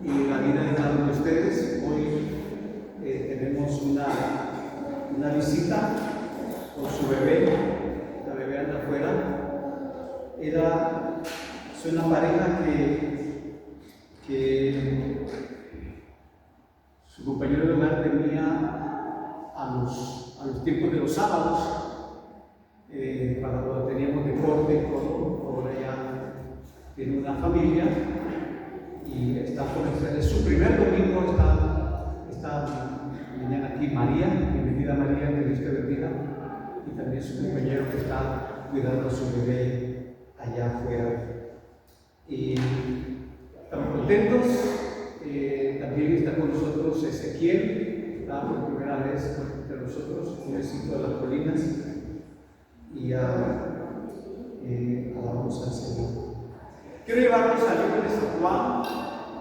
y la vida de cada uno de ustedes. Hoy tenemos una visita con su bebé. La bebé anda afuera. Es una pareja que su compañero de hogar tenía a los tiempos de los sábados, para cuando teníamos deporte y todo. Ahora ya tiene una familia y está con es su primer domingo. Está mañana aquí María. Bienvenida María, que Dios te bendiga. Y también su compañero que está cuidando a su bebé allá afuera. Y estamos contentos. También está con nosotros Ezequiel, está por primera vez entre nosotros, un vecino de las colinas, y alabamos al Señor. Quiero llevarnos al libro de San Juan,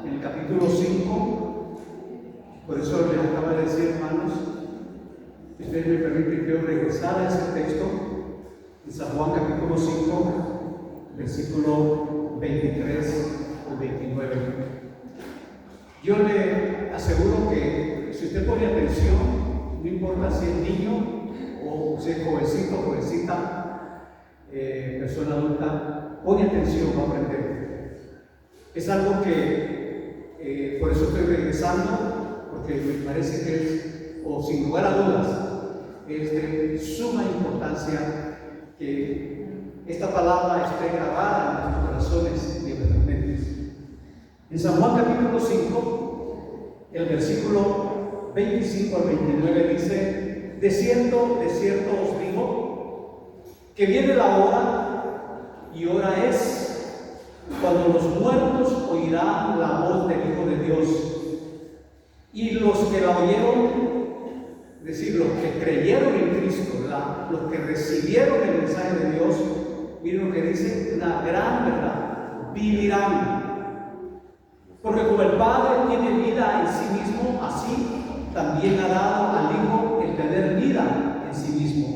en el capítulo 5. Por eso les acabo de decir, hermanos, si ustedes me permiten, quiero regresar a ese texto, en San Juan capítulo 5, versículo 23 al 29. Yo le aseguro que si usted pone atención, no importa si es niño o si es jovencito, jovencita, persona adulta, pone atención, va a aprender. Es algo que por eso estoy regresando, porque me parece que es, o sin lugar a dudas, es de suma importancia que esta palabra esté grabada en nuestros corazones y en nuestras mentes. En San Juan capítulo 5, el versículo 25 al 29 dice: de cierto os digo, que viene la hora, y hora es, cuando los muertos oirán la voz del Hijo de Dios, y los que la oyeron, es decir, los que creyeron en Cristo, los que recibieron el mensaje de Dios, miren lo que dice, una gran verdad: vivirán. Porque como el Padre tiene vida en sí mismo, así también ha dado al Hijo el tener vida en sí mismo.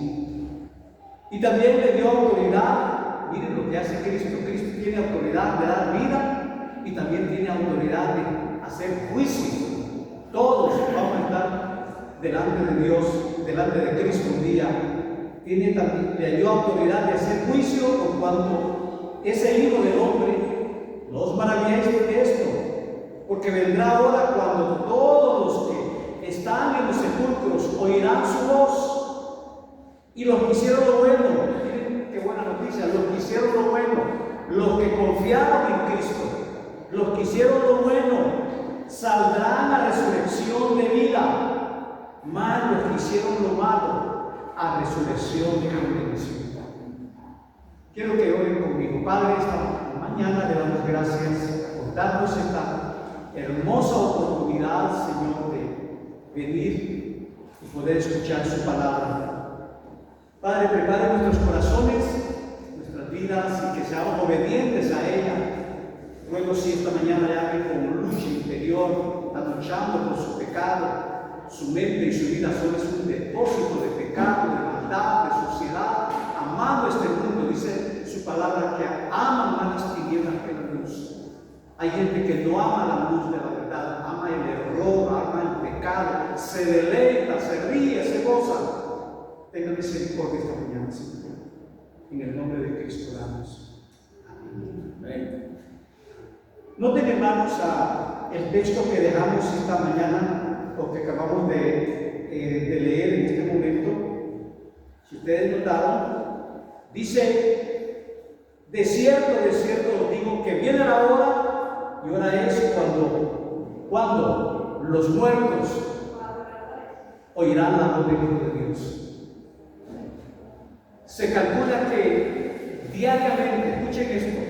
Y también le dio autoridad. Miren lo que hace Cristo. Cristo tiene autoridad de dar vida y también tiene autoridad de hacer juicio. Todos vamos a estar delante de Dios, delante de Cristo un día. Le dio autoridad de hacer juicio por cuanto es el Hijo del Hombre. No os maravilléis de esto, porque vendrá hora cuando todos los que están en los sepulcros oirán su voz, y los que hicieron lo bueno, miren qué buena noticia, los que hicieron lo bueno, los que confiaron en Cristo, los que hicieron lo bueno, saldrán a resurrección de vida, mas los que hicieron lo malo, a resurrección de condenación. Quiero que oren conmigo. Padre, esta mañana le damos gracias por darnos esta hermosa oportunidad, Señor, de venir y poder escuchar su palabra. Padre, prepare nuestros corazones, nuestras vidas, y que seamos obedientes a ella. Ruego si esta mañana ya ven con lucha interior, está luchando por su pecado, su mente y su vida solo es un depósito de pecado, de maldad, de suciedad, amando este mundo. Dice su palabra que aman más las tinieblas que la luz. Hay gente que no ama la luz de la verdad, ama el error, ama el pecado, se deleita, se ríe, se goza. Tenga misericordia esta mañana, Señor. En el nombre de Cristo damos. Amén. Noten, hermanos, el texto que dejamos esta mañana, o que acabamos de leer en este momento. Si ustedes notaron, dice: de cierto os digo que viene la hora, y ahora es cuando los muertos oirán la voz del Hijo de Dios. Se calcula que diariamente, escuchen esto,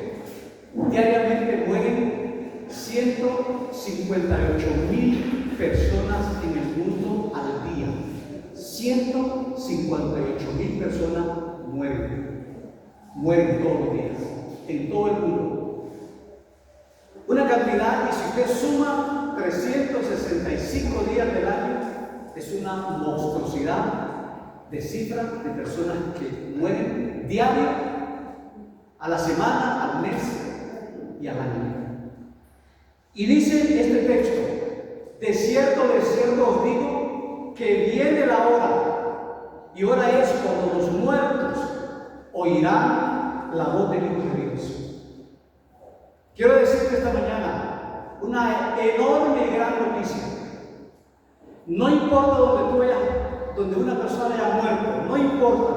diariamente mueren 158,000 personas en el mundo al día. 158,000 personas mueren todos los días, en todo el mundo. Una cantidad, y si usted suma 365 días del año, es una monstruosidad de cifras de personas que mueren diario, a la semana, al mes y al año. Y dice este texto: de cierto os digo que viene la hora, y hora es cuando los muertos oirán la voz del Hijo de Dios. Quiero decirte esta mañana una enorme y gran noticia. No importa donde una persona haya muerto, no importa.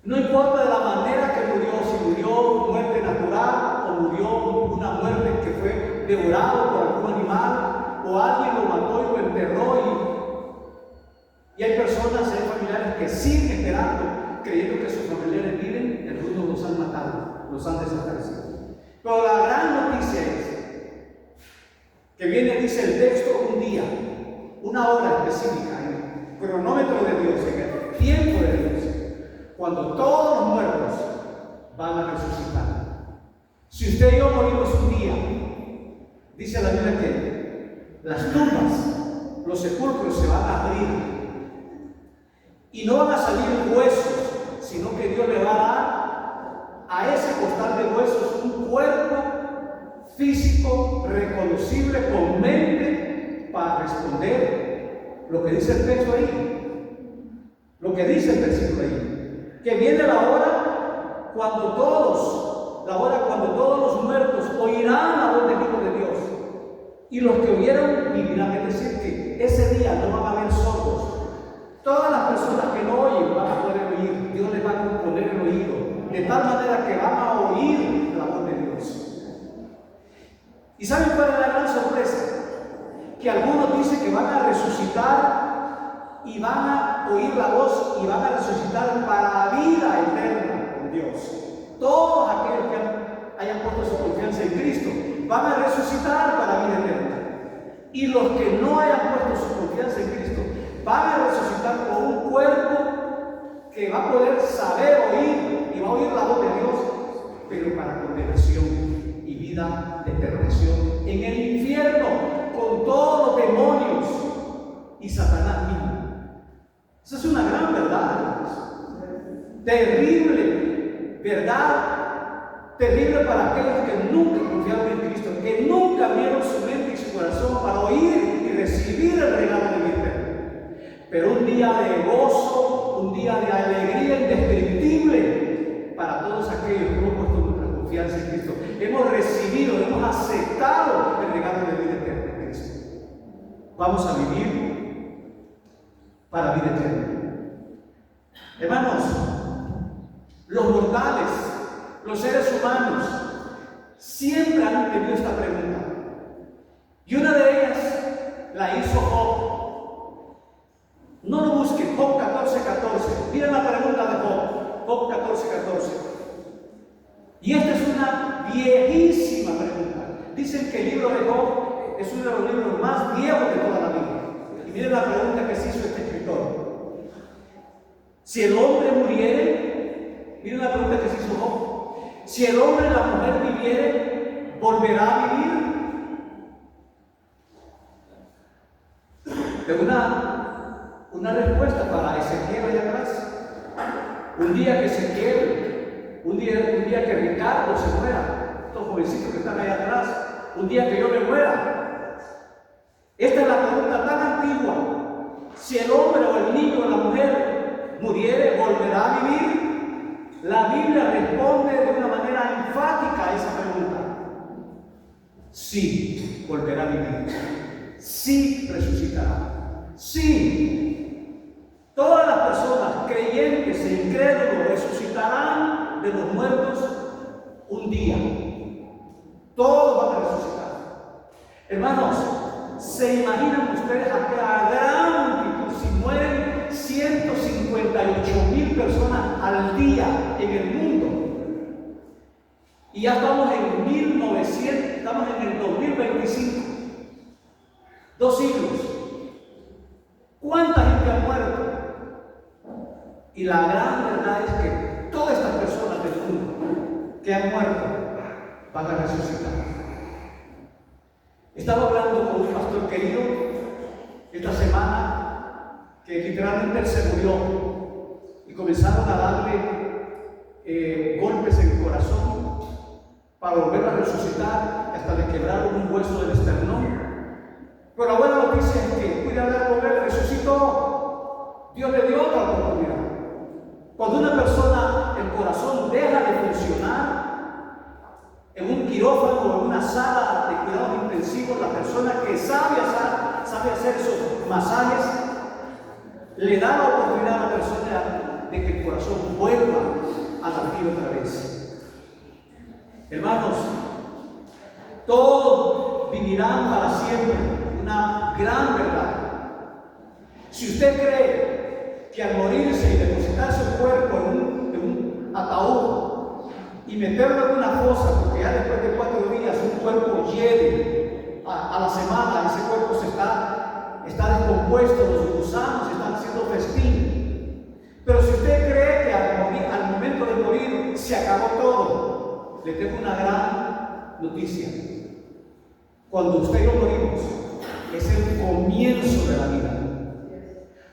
No importa de la manera que murió, si murió muerte natural o murió una muerte que fue devorado por algún animal o alguien lo mató y lo enterró. Y hay personas, hay familiares que siguen esperando, creyendo que sus familiares viven, y algunos los han matado, los han desaparecido. Pero la gran noticia es que viene, dice el texto, un día, una hora específica, en el cronómetro de Dios, en el tiempo de Dios, cuando todos los muertos van a resucitar. Si usted y yo morimos un día, dice la Biblia que las tumbas, los sepulcros se van a abrir y no van a salir huesos, sino que Dios le va a dar a ese costal de huesos un cuerpo físico reconocible con mente para responder lo que dice el texto ahí, lo que dice el versículo ahí, que viene la hora cuando todos los muertos oirán la voz del Hijo de Dios, y los que oyeron vivirán. Es decir, que ese día no van a haber sordos. Todas las personas que no oyen van a poder oír. Dios les va a componer el oído de tal manera que van a oír la voz de Dios. ¿Y saben cuál es la gran sorpresa? Que algunos dicen que van a resucitar y van a oír la voz y van a resucitar para vida eterna con Dios. Todos aquellos que hayan puesto su confianza en Cristo van a resucitar para vida eterna. Y los que no hayan puesto su confianza en Cristo van a resucitar con un cuerpo que va a poder saber oír y va a oír la voz de Dios, pero para condenación y vida de perdición en el infierno con todos los demonios y Satanás mismo. Esa es una gran verdad, hermanos. Terrible verdad, terrible para aquellos que nunca confiaron en Cristo, que nunca abrieron su mente y su corazón para oír y recibir el regalo de vida eterna. Pero un día de gozo, un día de alegría indescriptible para todos aquellos que hemos puesto nuestra confianza en Cristo. Hemos recibido, hemos aceptado el regalo de vida eterna en Cristo. Vamos a vivir para vida eterna. Hermanos, los mortales, los seres humanos, siempre han tenido esta pregunta. Y una de ellas la hizo Job. No lo busquen, Job 14:14. Miren la pregunta de Job 14:14. Y esta es una viejísima pregunta. Dicen que el libro de Job es uno de los libros más viejos de toda la Biblia. Y miren la pregunta que se hizo este escritor. Si el hombre muriere, miren la pregunta que se hizo Job. Si el hombre y la mujer viviere, ¿volverá a vivir? Tengo una respuesta para Ezequiel allá atrás. Un día que Ezequiel, un día que Ricardo se muera, estos jovencitos que están allá atrás, un día que yo me muera. Esta es la pregunta tan antigua. Si el hombre o el niño o la mujer muriere, ¿volverá a vivir? La Biblia responde de una manera enfática a esa pregunta. Sí, volverá a vivir. Sí, resucitará. Sí, todas las personas creyentes e incrédulos resucitarán de los muertos un día. Todos van a resucitar. Hermanos, ¿se imaginan ustedes aquella gran multitud? Si mueren 158,000 personas al día en el mundo, y ya estamos en 1900, estamos en el 2025, 2 siglos. ¿Cuánta gente ha muerto? Y la gran verdad es que todas estas personas del mundo que han muerto van a resucitar. Estaba hablando con un pastor querido esta semana que literalmente él se murió y comenzaron a darle golpes en el corazón para volver a resucitar, hasta le quebraron un hueso del esternón. Pero la buena noticia es que pude hablar con él, resucitó. Dios le dio otra oportunidad. Cuando una persona, el corazón deja de funcionar en un quirófano o en una sala de cuidados intensivos, la persona que sabe hacer esos masajes, le da la oportunidad a la persona de que el corazón vuelva a latir otra vez. Hermanos, todos vivirán para siempre, una gran verdad. Si usted cree que al morirse y depositar su cuerpo en un ataúd y meterlo en una fosa, porque ya después de 4 días un cuerpo hiede a la semana, ese cuerpo está descompuesto, los gusanos están haciendo festín. Pero si usted cree que al momento de morir se acabó todo, le tengo una gran noticia. Cuando usted y yo morimos, es el comienzo de la vida.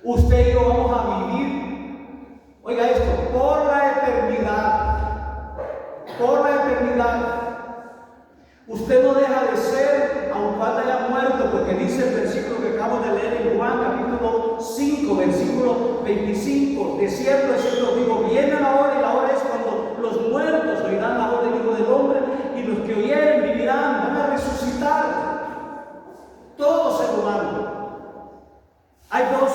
Usted y yo vamos a vivir, oiga esto, por la eternidad. Por la eternidad. Usted no deja de ser, aun cuando haya muerto, porque dice el versículo que acabo de leer en Juan, capítulo 5, versículo 25. De cierto digo, viene la hora, y la hora es cuando los muertos oirán la voz del Hijo del Hombre, y los que oyeren vivirán, van a resucitar. Todo ser humano. Hay dos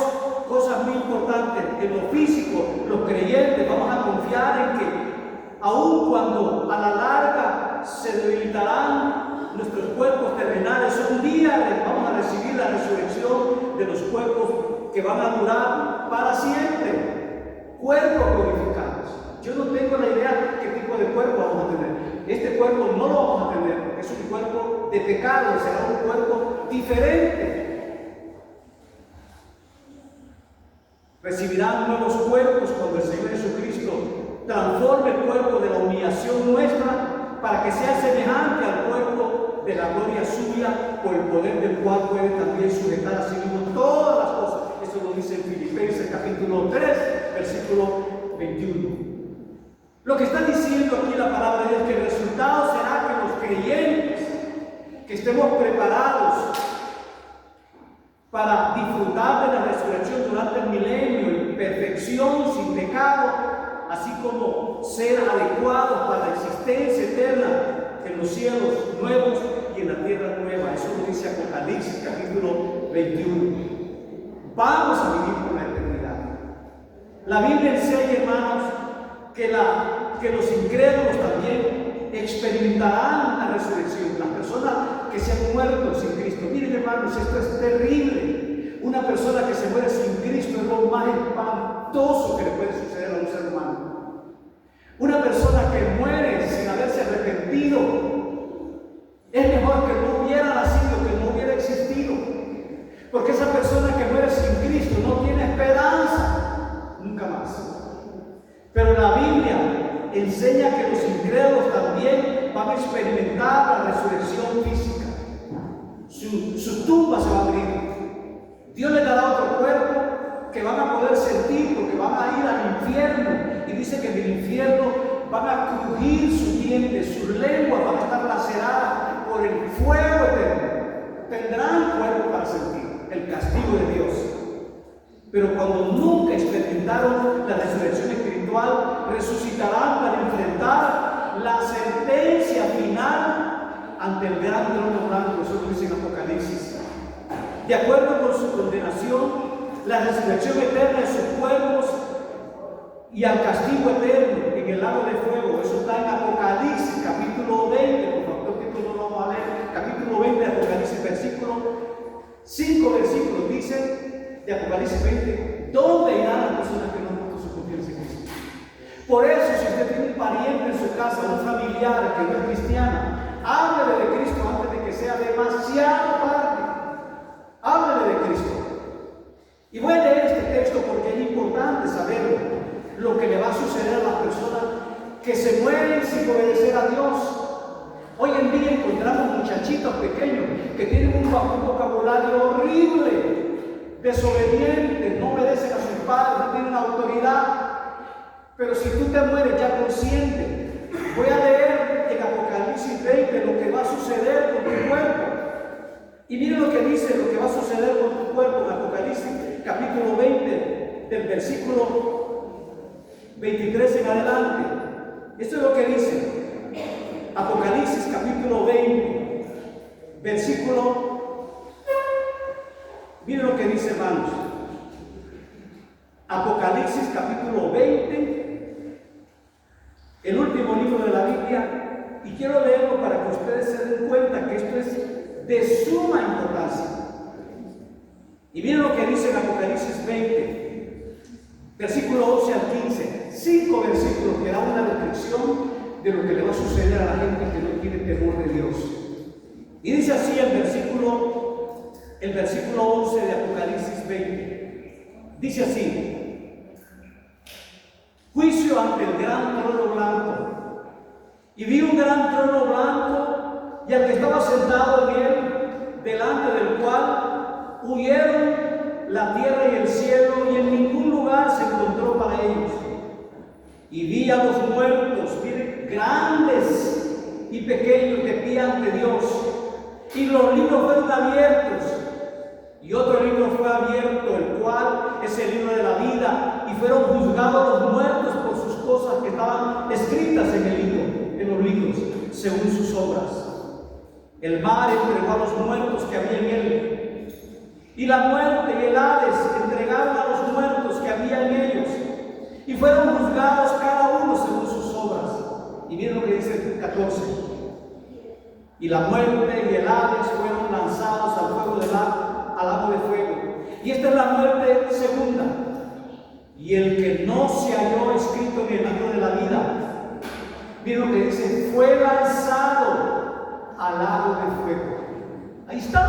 cosas muy importantes. En lo físico, los creyentes vamos a confiar en que aun cuando a la larga se debilitarán nuestros cuerpos terrenales, un día vamos a recibir la resurrección de los cuerpos que van a durar para siempre. Cuerpos glorificados. Yo no tengo la idea qué tipo de cuerpo vamos a tener. Este cuerpo no lo vamos a tener porque es un cuerpo de pecado, será un cuerpo diferente. Recibirán nuevos cuerpos cuando el Señor Jesucristo transforme el cuerpo de la humillación nuestra para que sea semejante al cuerpo de la gloria suya, por el poder del cual puede también sujetar a sí mismo todas las cosas. Eso lo dice en Filipenses capítulo 3, versículo 21. Lo que está diciendo aquí la palabra de Dios es que el resultado será que los creyentes que estemos preparados para disfrutar de la resurrección durante el milenio en perfección, sin pecado, así como ser adecuados para la existencia eterna en los cielos nuevos y en la tierra nueva. Eso lo dice Apocalipsis capítulo 21. Vamos a vivir por la eternidad. La Biblia enseña, hermanos, que los incrédulos también experimentarán la resurrección. Las personas que se han muerto sin Cristo. Miren, hermanos, esto es terrible. Una persona que se muere sin Cristo es lo más espantoso que le puede suceder a un ser humano. Una persona que muere sin haberse arrepentido, es mejor que no hubiera nacido, que no hubiera existido. Porque esa persona que muere sin Cristo no tiene esperanza nunca más. Pero la Biblia enseña que los incrédulos también van a experimentar la resurrección física. Su tumba se va a abrir. Dios les dará otro cuerpo que van a poder sentir, porque van a ir al infierno. Y dice que en el infierno van a crujir sus dientes, sus lenguas van a estar laceradas por el fuego eterno. Tendrán cuerpo para sentir el castigo de Dios. Pero cuando nunca experimentaron la resurrección espiritual, resucitarán para enfrentar la sentencia final ante el gran trono blanco. Eso lo dice en Apocalipsis. De acuerdo con su condenación, la resurrección eterna de sus cuerpos y al castigo eterno en el lago de fuego. Eso está en Apocalipsis capítulo 20. Por favor, título no vamos a leer. Capítulo 20 de Apocalipsis, versículo 5 versículos dice de Apocalipsis 20, ¿dónde irán las personas que no han puesto su confianza en Cristo? Por eso, si usted tiene un pariente en su casa, un familiar que no es cristiano, háblele de Cristo antes de que sea demasiado tarde. Háblele de Cristo. Y voy a leer este texto porque es importante saber lo que le va a suceder a las personas que se mueren sin obedecer a Dios. Hoy en día encontramos muchachitos pequeños que tienen un vocabulario horrible, desobedientes, no obedecen a sus padres, no tienen autoridad. Pero si tú te mueres ya consciente, voy a leer en Apocalipsis 20, lo que va a suceder con tu cuerpo. Y miren lo que dice, lo que va a suceder con tu cuerpo en Apocalipsis, capítulo 20, del versículo 23 en adelante. Esto es lo que dice. Apocalipsis, capítulo 20, versículo. Miren lo que dice, hermanos. Apocalipsis, capítulo 20, el último libro de la Biblia. Y quiero leerlo para que ustedes se den cuenta que esto es de suma importancia. Y miren lo que dice en Apocalipsis 20, versículo 11 al 15. 5 versículos que dan una descripción de lo que le va a suceder a la gente que no tiene temor de Dios. Y dice así el versículo 11 de Apocalipsis 20. Dice así: juicio ante el gran trono blanco. Y vi un gran trono blanco y al que estaba sentado en él, delante del cual huyeron la tierra y el cielo, y en ningún lugar se encontró para ellos. Y vi a los muertos, miren, grandes y pequeños, de pie ante Dios. Y los libros fueron abiertos. Y otro libro fue abierto, el cual es el libro de la vida. Y fueron juzgados los muertos por sus cosas que estaban escritas en el libro, en los libros, según sus obras. El mar entregó a los muertos que había en él. Y la muerte y el Hades entregaron a los muertos que había en ellos. Y fueron juzgados cada uno según sus obras. Y miren lo que dice el 14. Y la muerte y el Hades fueron lanzados al fuego al lago de fuego. Y esta es la muerte segunda. Y el que no se halló escrito en el libro de la vida, miren lo que dice, fue lanzado al lago de fuego. Ahí está.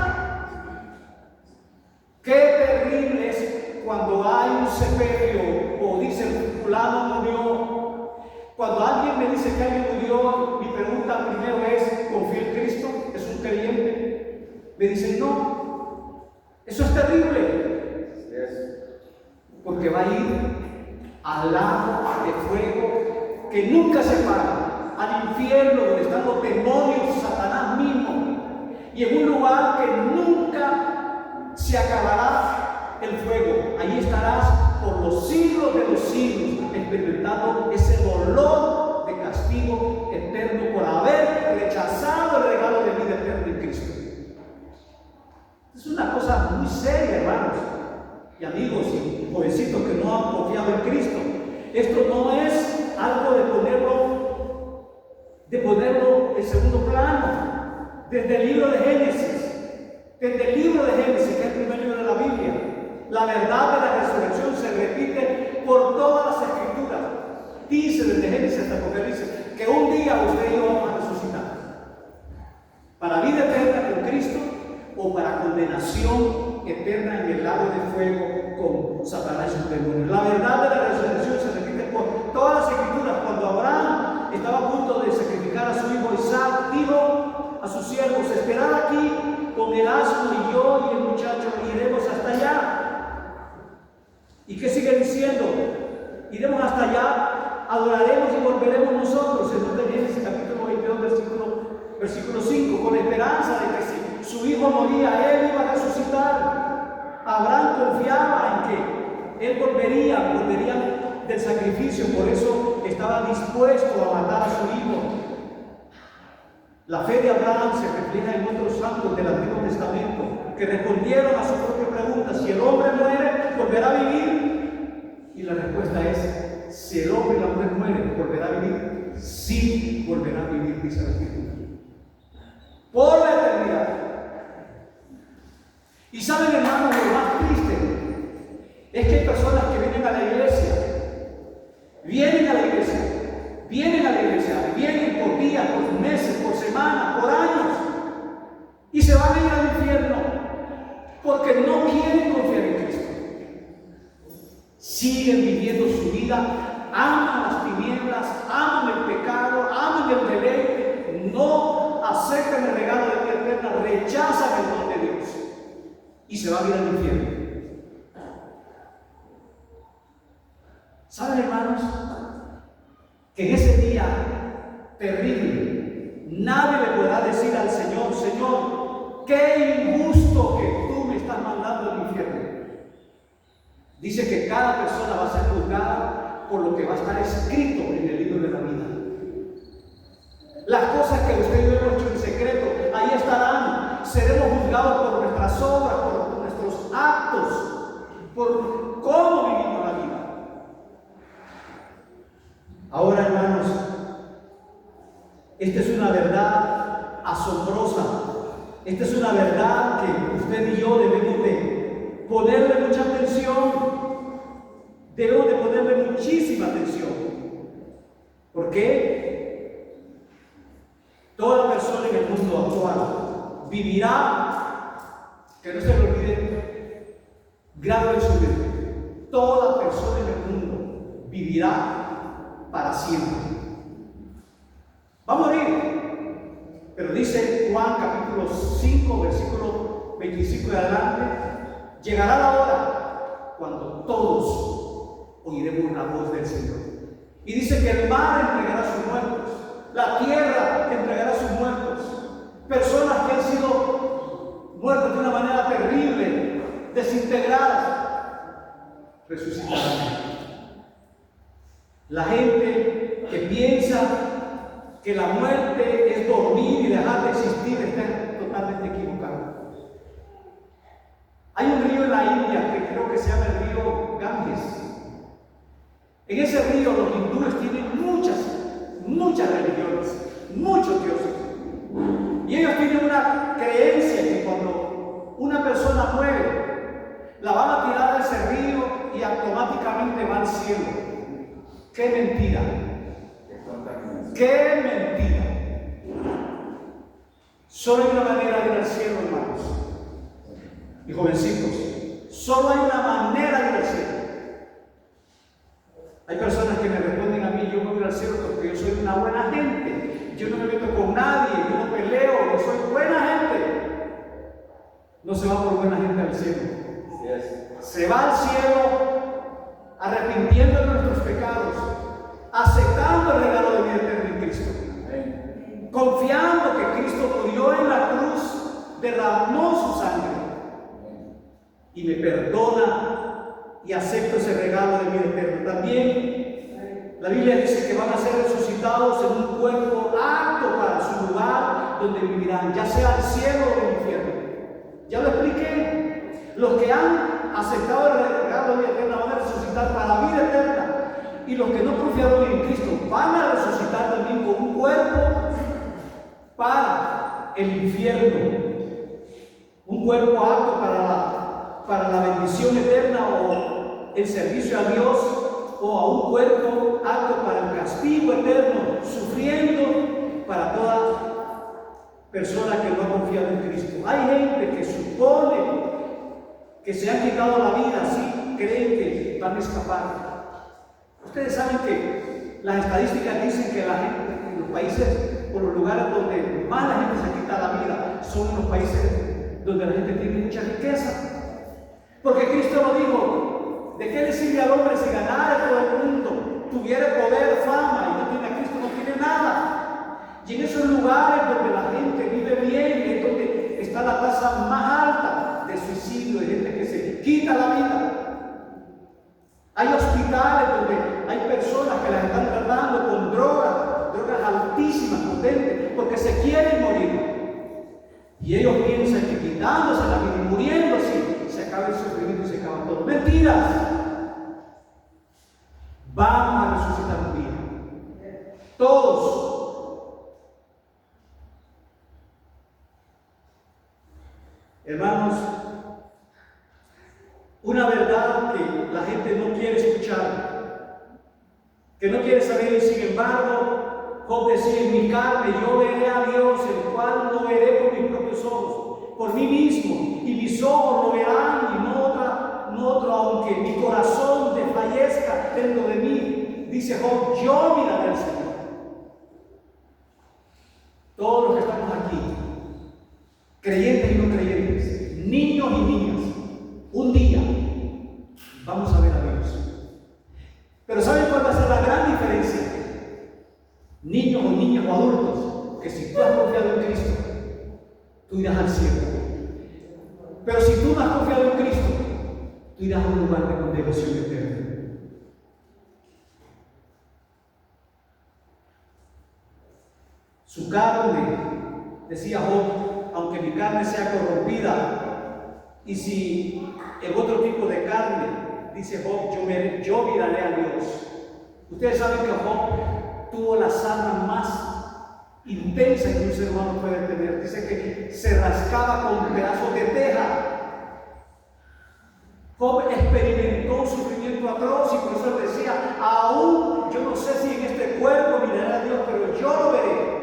Qué terrible es cuando hay un sepelio o dicen fulano murió. Cuando alguien me dice que alguien murió, mi pregunta primero es: ¿confía en Cristo? ¿Es un creyente? Me dicen no. Eso es terrible. Porque va a ir al lago de fuego que nunca se para, al infierno donde están los demonios, Satanás mismo, y en un lugar que nunca se acabará el fuego. Ahí estarás por los siglos de los siglos, experimentando ese dolor de castigo eterno por haber rechazado el regalo de vida eterna en Cristo. Es una cosa muy seria, hermanos y amigos y jovencitos que no han confiado en Cristo. Esto no es algo de ponerlo en segundo plano. Desde el libro de Génesis, que es el primer libro de la Biblia, la verdad de la resurrección se repite por todas las escrituras. Dice desde Génesis hasta Apocalipsis que un día usted y yo vamos a resucitar para vida eterna con Cristo o para condenación eterna en el lago de fuego con Satanás y sus demonios. La verdad de la resurrección se repite por todas las escrituras. Cuando Abraham estaba a punto de sacrificar a su hijo Isaac, dijo a sus siervos: esperad aquí con el asno y yo y el muchacho iremos hasta allá. ¿Y qué sigue diciendo? Iremos hasta allá, adoraremos y volveremos nosotros. En Génesis capítulo 22, versículo 5, con esperanza de que si su hijo moría, él iba a resucitar. Abraham confiaba en que él volvería del sacrificio, por eso estaba dispuesto a matar a su hijo. La fe de Abraham se refleja en otros santos del Antiguo Testamento que respondieron a su propia pregunta: si el hombre muere, ¿volverá a vivir? Y la respuesta es: si el hombre y la mujer mueren, ¿volverá a vivir? Sí, volverá a vivir, dice la Escritura, por la eternidad. Y saben, hermanos, lo más triste es que hay personas que vienen a la iglesia, vienen por días, por meses, por semanas, por años, y se van a ir al infierno porque no quieren confiar en Cristo. Siguen viviendo su vida, aman las tinieblas, aman el pecado, aman el deleite, no aceptan el regalo de vida eterna, rechazan el don de Dios y se van a ir al infierno. ¿Saben, hermanos, que en ese día terrible nadie le podrá decir al Señor: Señor, qué injusto que tú me estás mandando al infierno. Dice que cada persona va a ser juzgada por lo que va a estar escrito en el libro de la vida. Las cosas que usted y yo hemos hecho en secreto, ahí estarán. Seremos juzgados por nuestras obras, por nuestros actos, por cómo vivimos la vida. Ahora, hermanos, esta es una verdad asombrosa. Esta es una verdad que usted y yo debemos de ponerle mucha atención. Debemos de ponerle muchísima atención. ¿Por qué? Toda persona en el mundo actual vivirá, que no se le olvide, grave en su vida. Toda persona en el mundo vivirá para siempre. Va a morir. Pero dice Juan capítulo 5, versículo 25 de adelante: llegará la hora cuando todos oiremos la voz del Señor. Y dice que el mar entregará sus muertos, la tierra entregará sus muertos. Personas que han sido muertas de una manera terrible, desintegradas, resucitarán. La gente que piensa que la muerte es dormir y dejar de existir está totalmente equivocada. Hay un río en la India que creo que se llama el río Ganges. En ese río los hindúes tienen muchas religiones, muchos dioses. Y ellos tienen una creencia que cuando una persona muere, la van a tirar a ese río y automáticamente va al cielo. ¡Qué mentira! ¡Qué mentira! Solo hay una manera de ir al cielo, hermanos y jovencitos. Solo hay una manera de ir al cielo. Hay personas que me responden a mí: yo voy a ir al cielo porque yo soy una buena gente. Yo no me meto con nadie, yo no peleo, yo soy buena gente. No se va por buena gente al cielo. Se va al cielo arrepintiendo de nuestros pecados, aceptando el regalo de vida eterna en Cristo, confiando que Cristo murió en la cruz, derramó su sangre y me perdona y acepto ese regalo de vida eterna. También la Biblia dice que van a ser resucitados en un cuerpo apto para su lugar donde vivirán, ya sea el cielo o el infierno. Ya lo expliqué. Los que han aceptado el regalo de vida eterna van a resucitar para la vida eterna. Y los que no confiaron en Cristo van a resucitar también con un cuerpo para el infierno. Un cuerpo apto para la bendición eterna o el servicio a Dios, o a un cuerpo apto para el castigo eterno, sufriendo para toda persona que no ha confiado en Cristo. Hay gente que supone que se han quitado la vida, así creen que van a escapar. Ustedes saben que las estadísticas dicen que la gente en los países o los lugares donde más la gente se quita la vida son los países donde la gente tiene mucha riqueza. Porque Cristo lo dijo: ¿de qué le sirve al hombre si ganara todo el mundo, tuviera poder, fama, y no tiene a Cristo, no tiene nada? Y en esos lugares donde la gente vive bien, es donde está la tasa más alta de suicidio, de gente que se quita la vida. Hay hospitales donde hay personas que las están tratando con drogas altísimas, potentes, porque se quieren morir. Y ellos piensan que quitándose la vida y muriéndose, se acaba el sufrimiento y se acaba todo. ¡Mentiras! Van a resucitar un día. Todos. Hermanos, una verdad que la gente no quiere escuchar, que no quiere saber, y sin embargo, Job decía: en mi carne yo veré a Dios, el cual no veré con mis propios ojos, por mí mismo, y mis ojos lo verán, y no otro, aunque mi corazón desfallezca dentro de mí. Dice Job: yo miraré al Señor. Todos los que estamos aquí, creyentes y no creyentes, niños y niñas, un día vamos a ver a Dios. Pero ¿saben cuál va a ser la gran diferencia? Niños o niñas o adultos, que si tú has al cielo. Pero si tú no has confiado en Cristo, tú irás a un lugar de condenación eterna. Su carne, decía Job, aunque mi carne sea corrompida, y si en otro tipo de carne, dice Job, yo miraré a Dios. Ustedes saben que Job tuvo las armas más intensas que un ser humano puede tener. Dice que se rascaba con pedazos de teja. Job experimentó un sufrimiento atroz y por eso decía, aún yo no sé si en este cuerpo miraré a Dios, pero yo lo veré.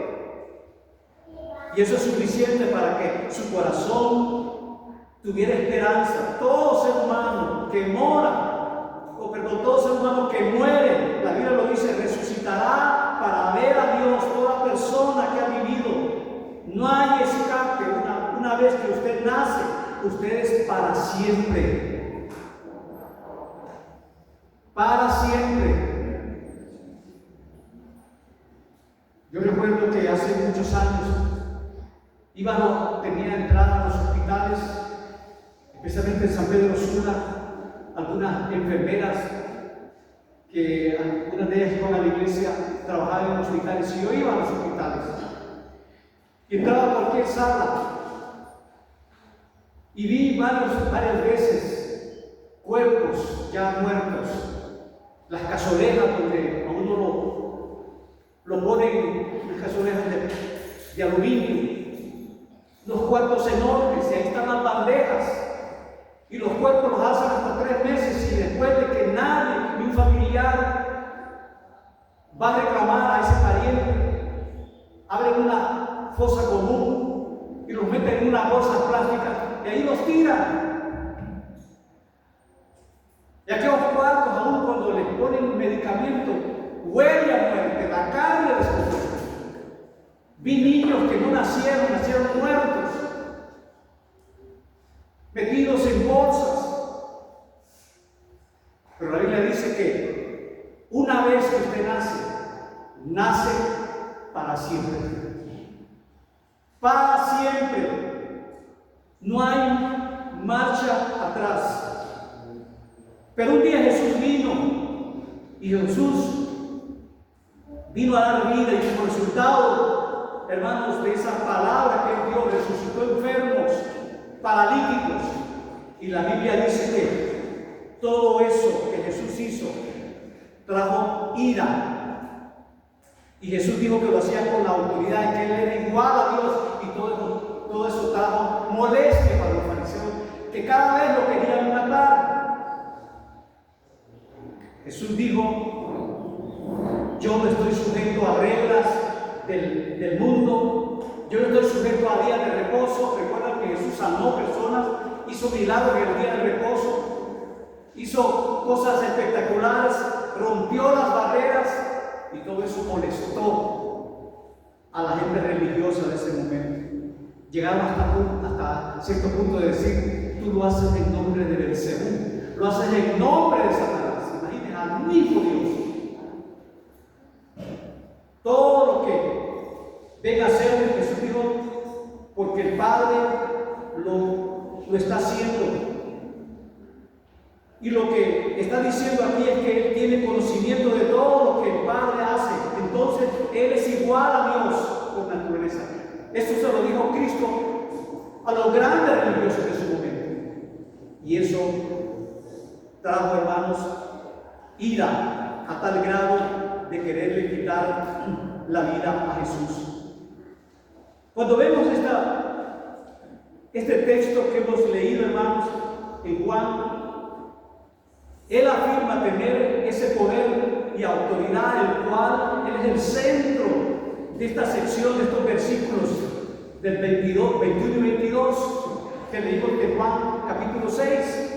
Y eso es suficiente para que su corazón tuviera esperanza. Todo ser humano que todo ser humano que muere, la Biblia lo dice, resucitará para ver a Dios. Toda persona que ha vivido, no hay escape. Una vez que usted nace, usted es para siempre. Para siempre. Yo recuerdo que hace muchos años tenía entrada a los hospitales, especialmente en San Pedro Sula, algunas enfermeras que algunas de ellas iban a la iglesia, trabajaban en hospitales, y yo iba a los hospitales y entraba a cualquier sala y vi varias veces cuerpos ya muertos, las cazolejas donde a uno lo ponen, las cazolejas de aluminio, los cuartos enormes, y ahí están las bandejas, y los cuerpos los hacen hasta 3 meses, y después de que nadie, ni un familiar, va a reclamar a ese pariente, abren una fosa común y los meten en una bolsa plástica y ahí los tiran. Y aquellos cuartos, aún cuando les ponen medicamento, huele a muerte, la carne descompuesta. Vi niños que no nacieron muertos, metidos en bolsas. Pero la Biblia dice que una vez que usted nace para siempre. Para siempre. No hay marcha atrás. Pero un día Jesús vino, y Jesús vino a dar vida, y como resultado, hermanos, de esa palabra que Él dio, resucitó enfermos, paralíticos. Y la Biblia dice que todo eso que Jesús hizo trajo ira. Y Jesús dijo que lo hacía con la autoridad, que Él era igual a Dios, y todo eso trajo molestia para los fariseos, que cada vez lo querían matar. Jesús dijo: yo no estoy sujeto a reglas del mundo, yo no estoy sujeto a días de reposo. Recuerdan que Jesús sanó personas, hizo milagros en el día de reposo, hizo cosas espectaculares, rompió las barreras, y todo eso molestó a la gente religiosa de ese momento. Llegaron hasta cierto punto de decir: tú lo haces en nombre de Belcebú, lo haces en nombre de Satanás. Imagínense al mismo Dios. Todo lo que venga a ser, Jesús dijo, porque el Padre lo está haciendo. Y lo que está diciendo aquí es que Él tiene conocimiento de todo lo que el Padre hace. Entonces Él es igual a Dios por naturaleza. Esto se lo dijo Cristo a los grandes religiosos de su momento. Y eso trajo, hermanos, ira a tal grado de quererle quitar la vida a Jesús. Cuando vemos este texto que hemos leído, hermanos, en Juan, Él afirma tener ese poder y autoridad, el cual Él es el centro de esta sección, de estos versículos del 21 y 22 que leímos de Juan capítulo 6.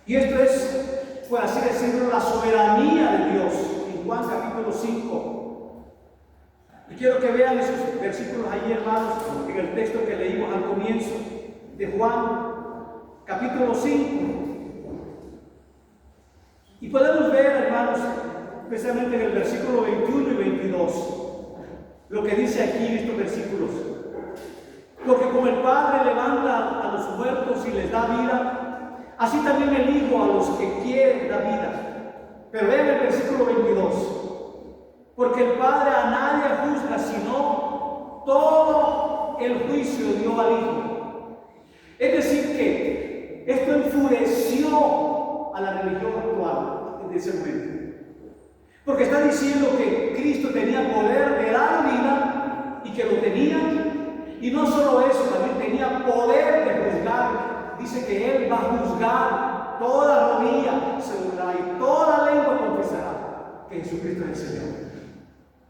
Y esto es, por así decirlo, la soberanía de Dios en Juan capítulo 5. Y quiero que vean esos versículos ahí, hermanos, en el texto que leímos al comienzo de Juan capítulo 5. Y podemos ver, hermanos, especialmente en el versículo 21 y 22, lo que dice aquí en estos versículos. Porque como el Padre levanta a los muertos y les da vida, así también el Hijo a los que quiere da vida. Pero vean el versículo 22. Porque el Padre a nadie juzga, sino todo el juicio dio al Hijo. Es decir que esto enfureció a la religión actual en ese momento. Porque está diciendo que Cristo tenía poder de dar vida y que lo tenía. Y no solo eso, también tenía poder de juzgar. Dice que Él va a juzgar, toda rodilla se doblará y toda lengua confesará que Jesucristo es el Señor.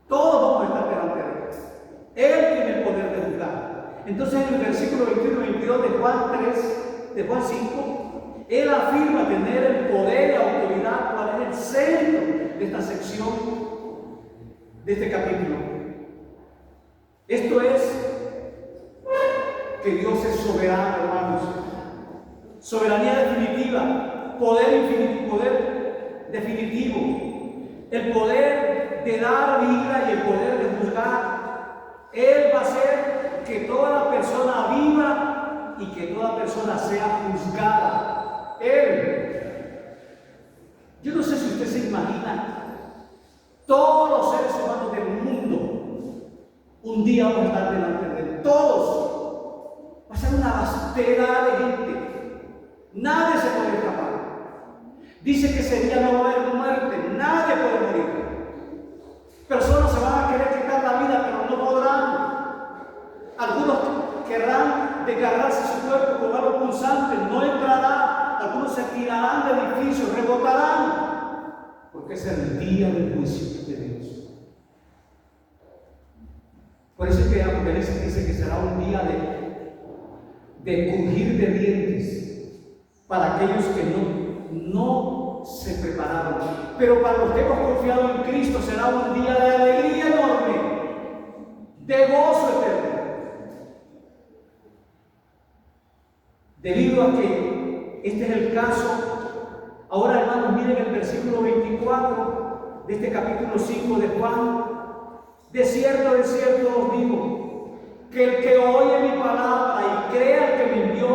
Todos vamos a estar delante de Él. Él tiene el poder de juzgar. Entonces en el versículo 21 y 22 de Juan 5, Él afirma tener el poder y autoridad, cual es el centro de esta sección, de este capítulo. Esto es que Dios es soberano, hermanos. Soberanía definitiva, poder infinito, poder definitivo, el poder de dar vida y el poder de juzgar. Él va a hacer que toda persona viva y que toda persona sea juzgada. Él. Yo no sé si usted se imagina, todos los seres humanos del mundo, un día vamos a estar delante de Él. Todos. Va a ser una vastedad de gente. Nadie se puede escapar. Dice que ese día no va a haber muerte. Nadie puede morir. Personas se van a querer quitar la vida, pero no podrán. Algunos querrán desgarrarse su cuerpo con algo punzante. No entrará. Algunos se tirarán de edificios, rebotarán. Porque es el día del juicio de Dios. Por eso es que Apocalipsis dice que será un día de crujir de dientes para aquellos que no se prepararon. Pero para los que hemos confiado en Cristo será un día de alegría enorme, de gozo eterno. Debido a que este es el caso, ahora hermanos miren el versículo 24 de este capítulo 5 de Juan. De cierto os digo, que el que oye mi palabra y cree al que me envió,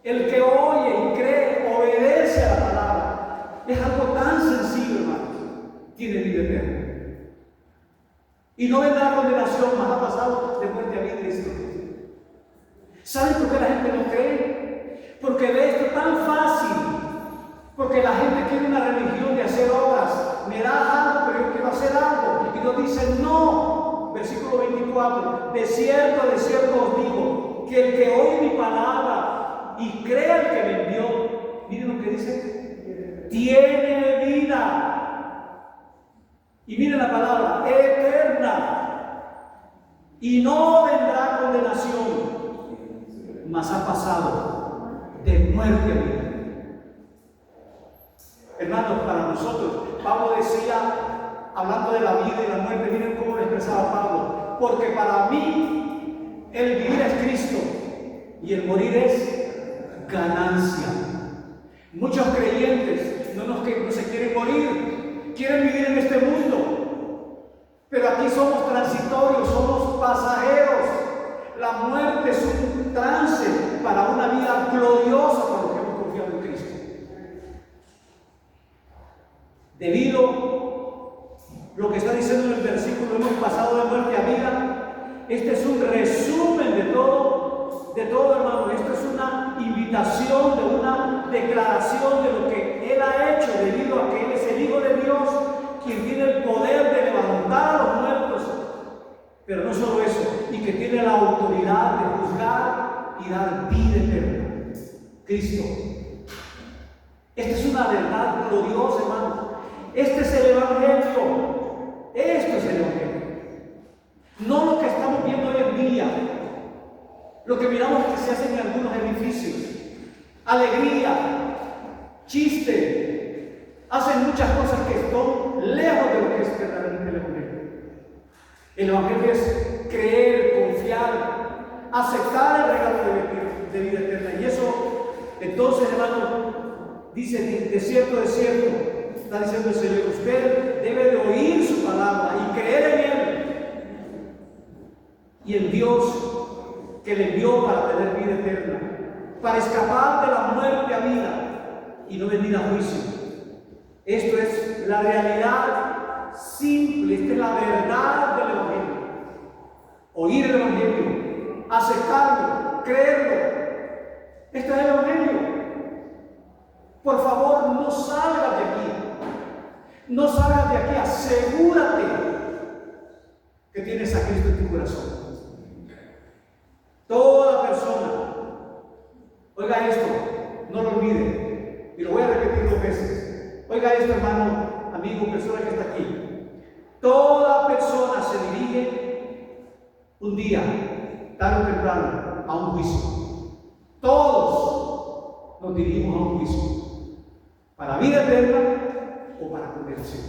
el que oye y cree, obedece a la palabra, es algo tan sencillo, hermanos, tiene vida eterna. Y no vendrá condenación, mas ha pasado de muerte a vida, dice. ¿Saben por qué la gente no cree? Porque ve esto tan fácil, porque la gente quiere una religión de hacer obras. Me da algo, pero yo quiero hacer algo. Y nos dicen no. Versículo 24. De cierto os digo, que el que oye mi palabra y cree al que me envió, miren lo que dice, tiene vida. Y miren la palabra, eterna. Y no vendrá condenación, mas ha pasado de muerte a vida. Hermanos, para nosotros, Pablo decía, hablando de la vida y la muerte, miren cómo lo expresaba Pablo, porque para mí el vivir es Cristo y el morir es ganancia. Muchos creyentes no se quieren morir, quieren vivir en este mundo, pero aquí somos transitorios, somos pasajeros. La muerte es un trance para una vida gloriosa para los que hemos confiado en Cristo. Debido a lo que está diciendo en el versículo, hemos pasado de muerte a vida. Este es un resumen de todo, hermano. Esto es una invitación, de una declaración de lo que Él ha hecho, debido a que Él es el Hijo de Dios, quien tiene el poder de levantar a los muertos. Pero no solo eso, y que tiene la autoridad de juzgar y dar vida eterna. Cristo. Esta es una verdad gloriosa, hermano. Este es el Evangelio. Esto es el Evangelio. No lo que estamos viendo hoy en día. Lo que miramos que se hace en algunos edificios. Alegría, chiste. Hacen muchas cosas que están lejos de lo que es verdaderamente el Evangelio. El Evangelio es creer, confiar, aceptar el regalo de vida eterna. Y eso, entonces, hermano, dice, de cierto, está diciendo el Señor, usted debe de oír su palabra y creer en Él y en Dios que le envió para tener vida eterna, para escapar de la muerte a vida y no venir a juicio. Esto es la realidad simple, esta es la verdad del Evangelio. Oír el Evangelio, aceptarlo, creerlo. Este es el Evangelio. Por favor, no salgas de aquí. No salgas de aquí. Asegúrate que tienes a Cristo en tu corazón. Toda persona, oiga esto, no lo olvide, y lo voy a repetir 2 veces. Oiga esto, hermano, amigo, persona que está aquí. Toda persona se dirige un día, tarde o temprano, a un juicio. Todos nos dirigimos a un juicio, para vida eterna o para condenación.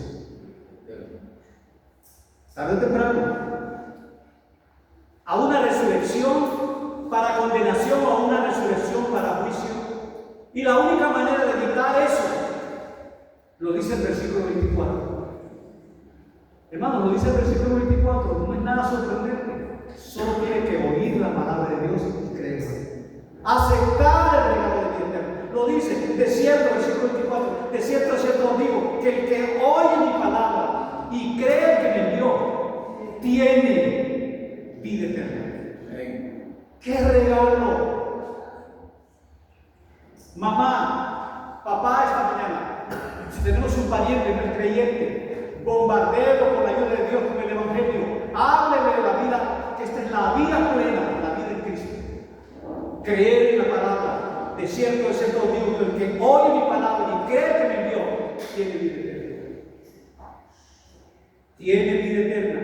Tarde o temprano, a una resurrección para condenación o a una resurrección para juicio. Y la única manera de evitar eso, lo dice el versículo 24. Hermanos, lo dice el versículo 24, no es nada sorprendente. Solo tiene que oír la palabra de Dios y creerla. Aceptar el regalo de vida eterna. Lo dice, de cierto, versículo 24, de cierto os digo, que el que oye mi palabra y cree que me envió, tiene vida eterna. ¡Qué regalo! Mamá, papá, esta mañana, si tenemos un pariente no es creyente, bombardeo con la ayuda de Dios con el Evangelio. Háblele de la vida, que esta es la vida plena, la vida en Cristo. Creer en la palabra. De cierto digo que el que oye mi palabra y cree que me envió, tiene vida eterna. Tiene vida eterna.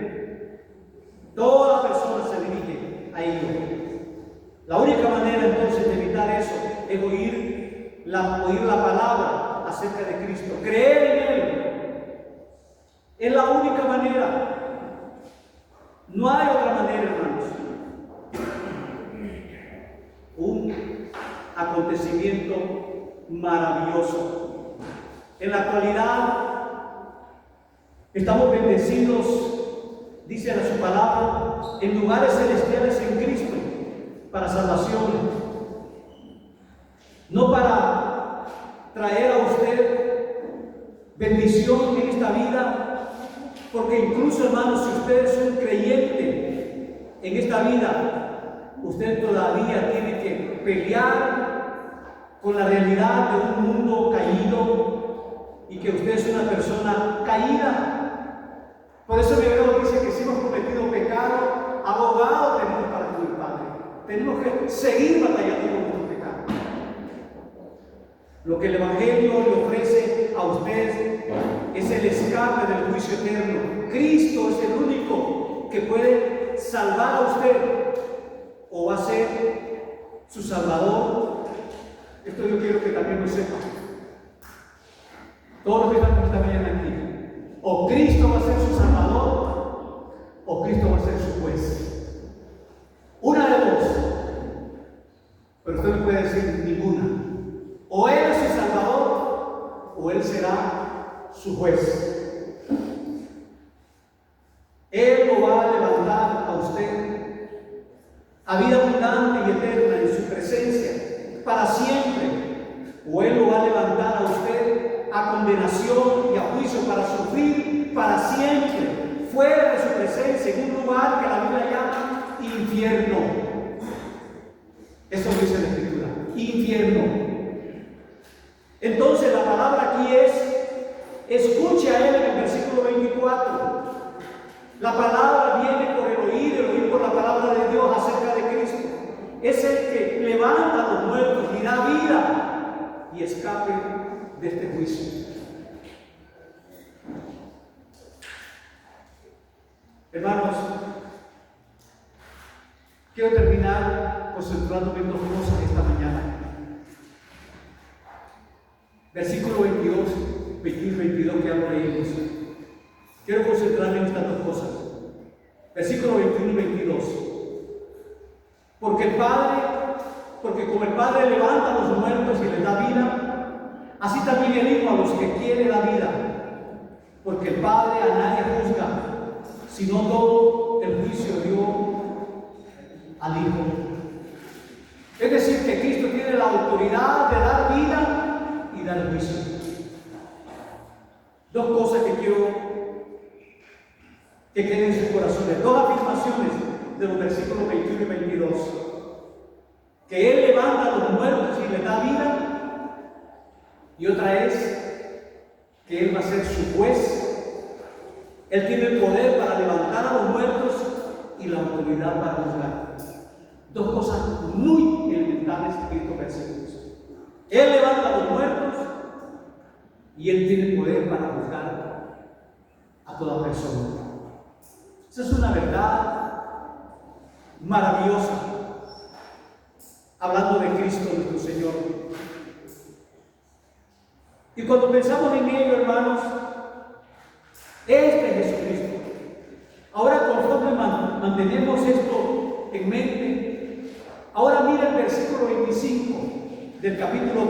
Toda persona se dirige a ello. La única manera entonces de evitar eso es oír la palabra acerca de Cristo, creer en Él. Es la única manera. No hay otra manera, hermanos. Un acontecimiento maravilloso. En la actualidad estamos bendecidos, dice a su palabra, en lugares celestiales en Cristo, para salvación. No para traer a usted bendición en esta vida, porque incluso, hermanos, si usted es un creyente en esta vida, usted todavía tiene que pelear con la realidad de un mundo caído y que usted es una persona caída. Por eso mi Hebreo dice que si hemos cometido pecado, abogado tenemos para con el Padre. Tenemos que seguir batallando con nuestro pecado. Lo que el Evangelio le ofrece a usted es el escape del juicio eterno. Cristo es el único que puede salvar a usted, o va a ser su Salvador. Esto yo quiero que también lo sepan. Todos los que están esta mañana aquí, o Cristo va a ser su Salvador, o Cristo va a ser su juez. Una de dos. Pero usted no puede decir ninguna. O Él es su Salvador, o Él será su juez. Él lo va a levantar a usted a vida abundante y eterna en su presencia, para siempre. O Él lo va a levantar a usted a condenación y a juicio, para sufrir para siempre, fuera de su presencia, en un lugar que la Biblia llama infierno. Eso dice la Escritura, infierno. Entonces la palabra aquí es, escuche a Él en el versículo 24. La palabra viene por el oír por la palabra de Dios acerca de Cristo. Es el que levanta a los muertos y da vida y escape de este juicio. Hermanos, quiero terminar concentrándome en 2 cosas esta mañana. Versículo 22, 21 y 22 que ya leímos. Quiero concentrarme en estas 2 cosas. Versículo 21 y 22. Porque como el Padre levanta a los muertos y les da vida, así también el Hijo a los que quiere la vida. Porque el Padre a nadie juzga, sino todo el juicio dio al Hijo, Es decir, que Cristo tiene la autoridad de dar vida y dar juicio. Dos cosas que quiero que queden en sus corazones. Dos afirmaciones de los versículos 21 y 22. Que Él levanta a los muertos y les da vida. Y otra es que Él va a ser su juez. Él tiene el poder para levantar a los muertos y la autoridad para juzgar. Dos cosas muy elementales en estos versículos. Él levanta a los muertos y Él tiene poder para juzgar a toda persona. Esa es una verdad maravillosa, hablando de Cristo nuestro Señor. Y cuando pensamos en ello, hermanos, este es Jesucristo. Ahora, conforme mantenemos esto en mente, ahora mira el versículo 25 del capítulo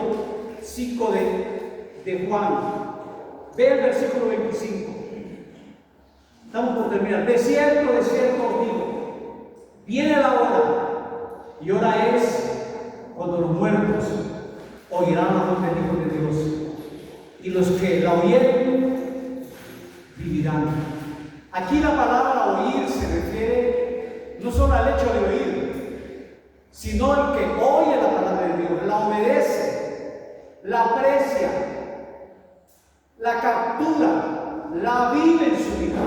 5 de Juan. Ve el versículo 25. Estamos por terminar. De cierto os digo, viene la hora, y hora es cuando los muertos oirán la voz del Hijo de Dios, y los que la oyeren vivirán. Aquí la palabra oír se refiere no solo al hecho de oír, sino al que oye la palabra de Dios, la obedece, la aprecia, la captura, la vive en su vida.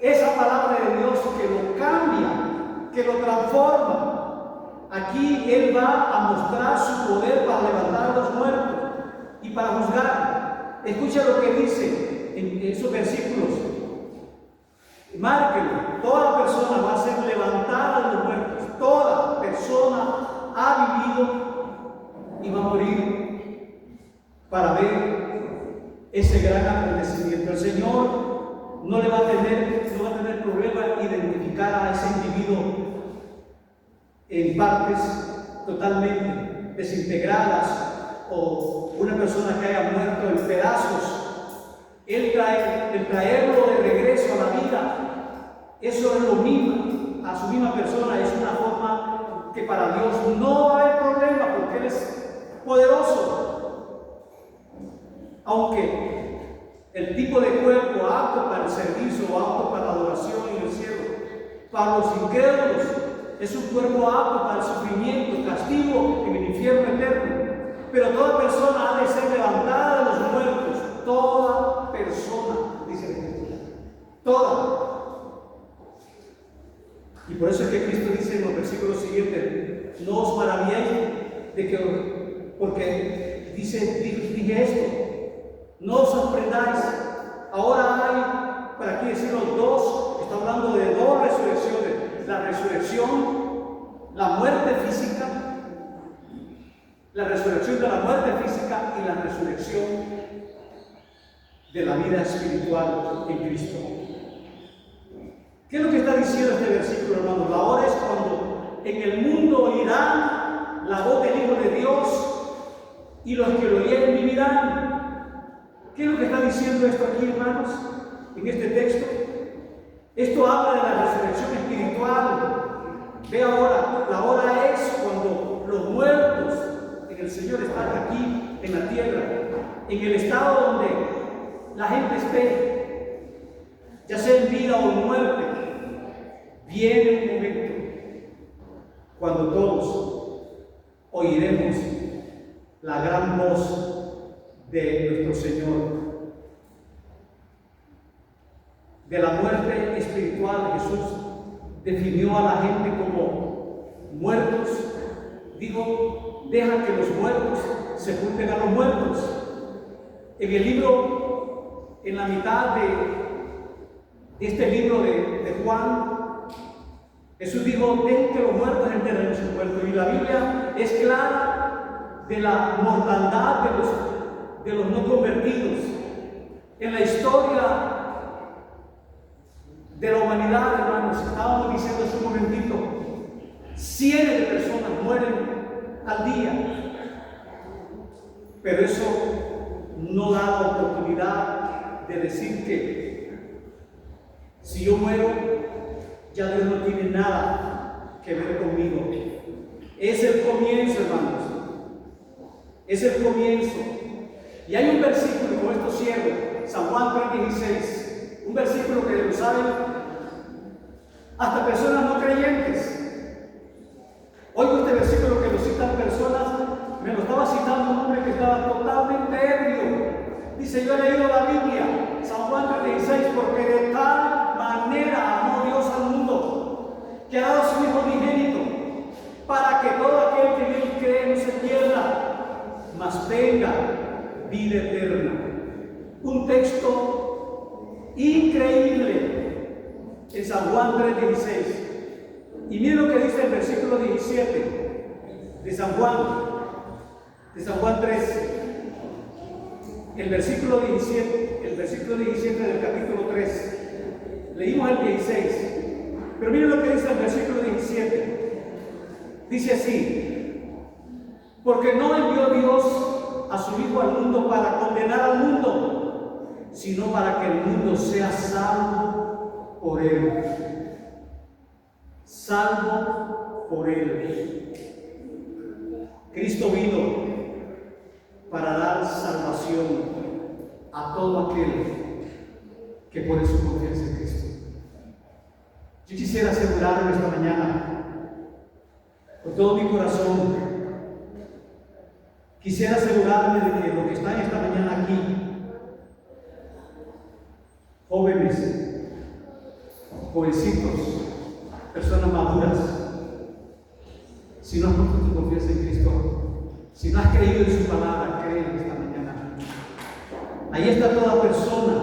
Esa palabra de Dios que lo cambia, que lo transforma. Aquí Él va a mostrar su poder para levantar a los muertos y para juzgar. Escucha lo que dice en esos versículos. Márquenlo. Toda persona va a ser levantada de los muertos. Toda persona ha vivido y va a morir para ver ese gran acontecimiento. El Señor no va a tener problema identificar a ese individuo en partes totalmente desintegradas o una persona que haya muerto en pedazos. El traerlo de regreso a la vida, eso es lo mismo, a su misma persona, es una forma que para Dios no va a haber problema porque Él es poderoso. Aunque el tipo de cuerpo apto para el servicio o apto para la adoración en el cielo, para los incrédulos, es un cuerpo apto para el sufrimiento, castigo en el infierno eterno. Pero toda persona ha de ser levantada de los muertos. Toda persona, dice la Escritura. Toda. Y por eso es que Cristo dice en los versículos siguientes: no os maravilléis de que, porque dije esto, no os sorprendáis. Ahora hay, para aquí decirlo, está hablando de dos resurrecciones: la resurrección, la muerte física, la resurrección de la muerte física y la resurrección de la vida espiritual en Cristo. ¿Qué es lo que está diciendo este versículo, hermanos? La hora es cuando en el mundo oirán la voz del Hijo de Dios y los que lo oyeren vivirán. ¿Qué es lo que está diciendo esto aquí, hermanos, en este texto? Esto habla de la resurrección espiritual. Ve ahora, la hora es cuando los muertos en el Señor están aquí en la tierra, en el estado donde la gente esté, ya sea en vida o en muerte. Viene un momento cuando todos oiremos la gran voz de nuestro Señor. De la muerte espiritual, Jesús definió a la gente como muertos. Dijo: deja que los muertos sepulten a los muertos. En el libro, en la mitad de este libro de Juan, Jesús dijo: dejen que los muertos entierren a sus muertos. Y la Biblia es clara de la mortandad de los no convertidos. En la historia de la humanidad, hermanos, estábamos diciendo hace un momentito, cientos de personas mueren al día. Pero eso no da la oportunidad de decir que si yo muero, ya Dios no tiene nada que ver conmigo. Es el comienzo, hermanos. Es el comienzo. Y hay un versículo, con esto cierro, San Juan 3:16, un versículo que lo saben hasta personas no creyentes. Oigo este versículo que lo citan personas, me lo estaba citando un hombre que estaba totalmente ebrio. Dice: yo he leído la Biblia, San Juan 3:16, porque de tal manera amó Dios al mundo, que ha dado a su Hijo unigénito, para que todo aquel que en él cree no se pierda, mas tenga vida eterna. Un texto increíble en San Juan 3:16. Y miren lo que dice el versículo 17 de San Juan 3. El versículo 17 del capítulo 3. Leímos el 16. Pero miren lo que dice el versículo 17. Dice así: porque no envió Dios a su Hijo al mundo para condenar al mundo, sino para que el mundo sea salvo por él. Salvo por él. Cristo vino para dar salvación a todo aquel que pone su confianza en Cristo. Yo quisiera asegurarme esta mañana, con todo mi corazón, quisiera asegurarme de que lo que están esta mañana aquí, jóvenes, jovencitos, personas maduras, si no has puesto tu confianza en Cristo, si no has creído en su palabra, cree esta mañana. Ahí está toda persona.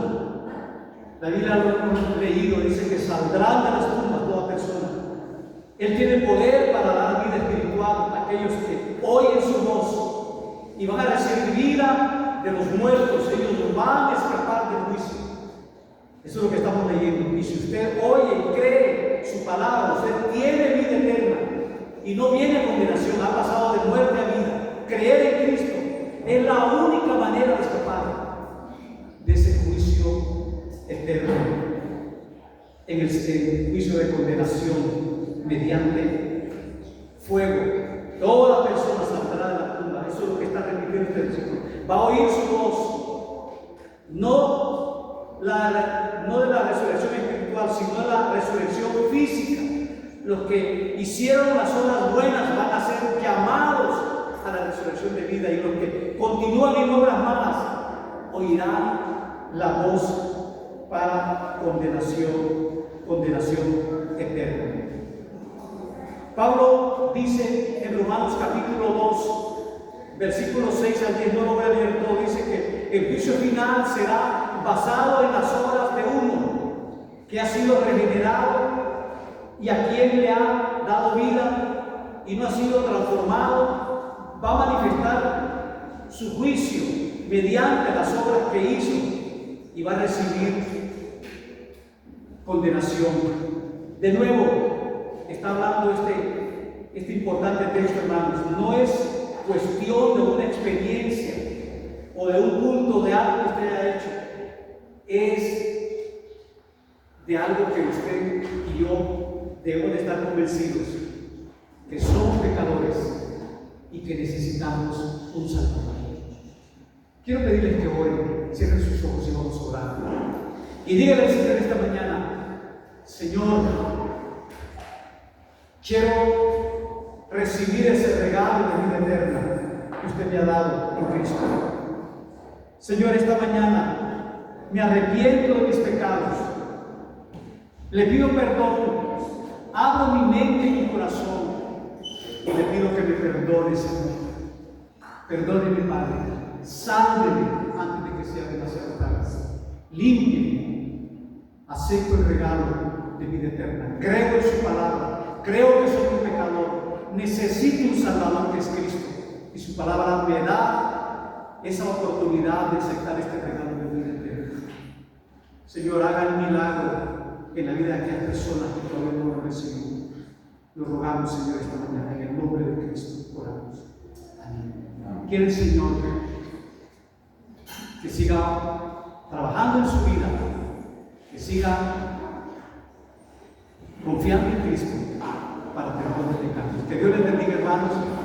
La Biblia lo hemos leído, dice que saldrán de las tumbas toda persona. Él tiene poder para dar vida espiritual a aquellos que oyen su voz y van a recibir vida de los muertos. Ellos no van a escapar del juicio. Eso es lo que estamos leyendo. Y si usted oye y cree su palabra, usted tiene vida eterna y no viene condenación, ha pasado de muerte a vida. Creer en Cristo es la única manera de escapar de ese juicio eterno, en el juicio de condenación mediante fuego. Toda persona saldrá de la tumba. Eso es lo que está repitiendo este versículo. Va a oír su voz, no de la resurrección espiritual, sino de la resurrección física. Los que hicieron las obras buenas van a ser llamados a la resurrección de vida, y los que continúan en obras malas oirán la voz para condenación eterna. Pablo dice en Romanos capítulo 2, versículos 6 al 10, no lo voy a leer todo, dice que el juicio final será basado en las obras de uno que ha sido regenerado y a quien le ha dado vida y no ha sido transformado, va a manifestar su juicio mediante las obras que hizo y va a recibir condenación. De nuevo, está hablando este importante texto, hermanos. No es cuestión de una experiencia o de un punto de algo que usted ha hecho. Es de algo que usted y yo debemos de estar convencidos, que somos pecadores y que necesitamos un Salvador. Quiero pedirles que oren, cierren sus ojos y vamos a orar. Y díganle al Señor esta mañana: Señor, quiero recibir ese regalo de vida eterna que usted me ha dado en Cristo. Señor, esta mañana me arrepiento de mis pecados. Le pido perdón. Abro mi mente y mi corazón y le pido que me perdone, Señor. Perdóneme, Padre. Sálveme antes de que sea demasiado tarde. Límpieme. Acepto el regalo de vida eterna. Creo en su palabra. Creo que soy un pecador. Necesito un Salvador que es Cristo. Y su palabra me da esa oportunidad de aceptar este regalo de vida eterna. Señor, haga el milagro en la vida de aquellas personas que todavía no lo reciben. Lo rogamos, Señor, esta mañana, en el nombre de Cristo. Oramos. Amén. Quiere el Señor que siga trabajando en su vida, que siga confiando en Cristo para perdón de pecados. Que Dios les bendiga, hermanos.